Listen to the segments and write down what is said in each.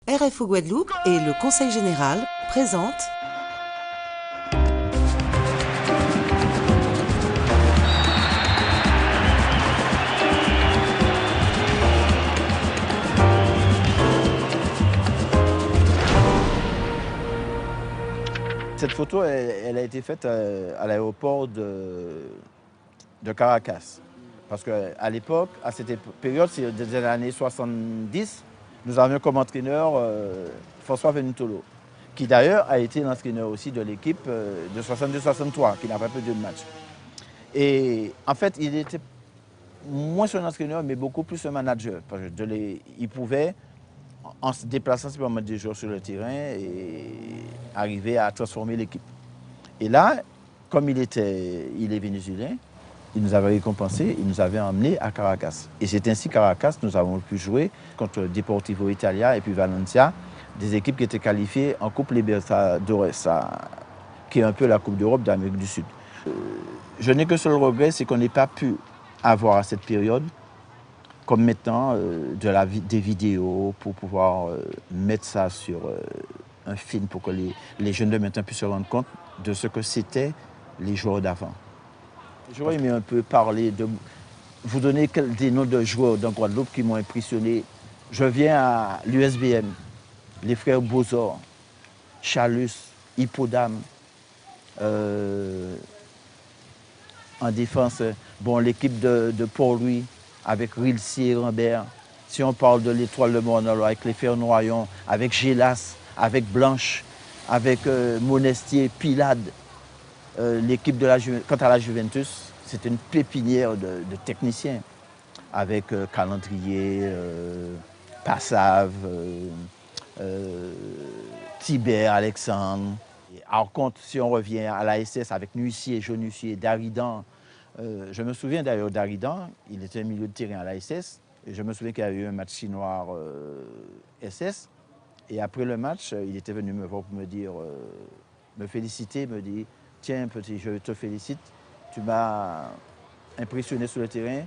RFO Guadeloupe et le Conseil général présentent Cette photo, elle a été faite à l'aéroport de Caracas. Parce qu'à l'époque, à cette période, c'est des années 70, nous avions comme entraîneur François Venutolo, qui d'ailleurs a été l'entraîneur aussi de l'équipe de 62-63, qui n'a pas perdu de match. Et en fait, il était moins un entraîneur, mais beaucoup plus un manager. Parce que il pouvait, en se déplaçant simplement des joueurs sur le terrain, et arriver à transformer l'équipe. Et là, comme il est vénézuélien, il nous avait récompensé, il nous avait emmenés à Caracas. Et c'est ainsi Caracas, nous avons pu jouer contre Deportivo Italia et puis Valencia, des équipes qui étaient qualifiées en Coupe Libertadores, qui est un peu la Coupe d'Europe d'Amérique du Sud. Je n'ai que seul regret, c'est qu'on n'ait pas pu avoir à cette période, comme maintenant, des vidéos pour pouvoir mettre ça sur un film pour que les jeunes de maintenant puissent se rendre compte de ce que c'était les joueurs d'avant. J'aurais aimé un peu parler vous donner des noms de joueurs dans Guadeloupe qui m'ont impressionné. Je viens à l'USBM, les frères Bozor, Chalus, Hippodame. En défense, bon, l'équipe de Port-Louis avec Rilsi et Rambert. Si on parle de l'Étoile de Mornalo avec les Fernoyons, avec Gélas, avec Blanche, avec Monestier, Pilade. L'équipe quant à la Juventus, c'était une pépinière de techniciens avec Calendrier, Passave, Thibert, Alexandre. Alors, contre, si on revient à la SS avec Nuissier, Jonussier, Daridan, je me souviens d'ailleurs d'Aridan, il était milieu de terrain à la SS, et je me souviens qu'il y a eu un match chinois SS, et après le match, il était venu me voir pour me dire, me féliciter, me dire, tiens petit, je te félicite, tu m'as impressionné sur le terrain,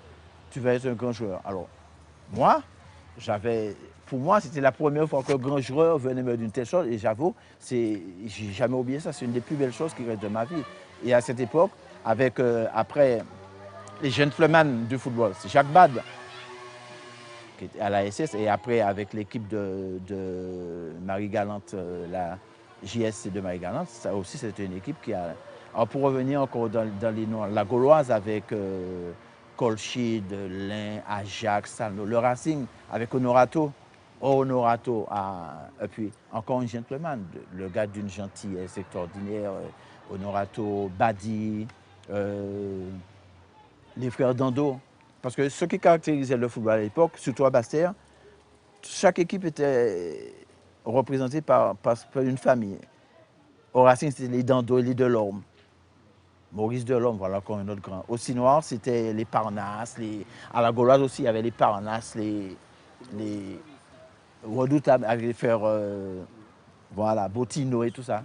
tu vas être un grand joueur. Alors, moi, pour moi, c'était la première fois qu'un grand joueur venait me dire une telle chose, et j'avoue, j'ai jamais oublié ça, c'est une des plus belles choses qui restent de ma vie. Et à cette époque, avec, après, les gentlemen du football, c'est Jacques Bad, qui était à la SS, et après, avec l'équipe de Marie-Galante, la JSC de Marie-Galante, ça aussi, c'était une équipe qui a... Alors, pour revenir encore dans les noms, la Gauloise avec Colchide, Lin, Ajax, Salno, le Racing avec Honorato. Honorato, et puis encore un gentleman, le gars d'une gentillesse extraordinaire, Honorato, Badi, les frères Dando. Parce que ce qui caractérisait le football à l'époque, surtout à Basse-Terre, chaque équipe était représentée par une famille. Au Racing, c'était les Dando et les Delorme. Maurice Delorme, voilà encore un autre grand. Au Sinoir, c'était les Parnasse. À la Gauloise aussi, il y avait les Parnasse, les redoutables avec les frères voilà, Botino et tout ça.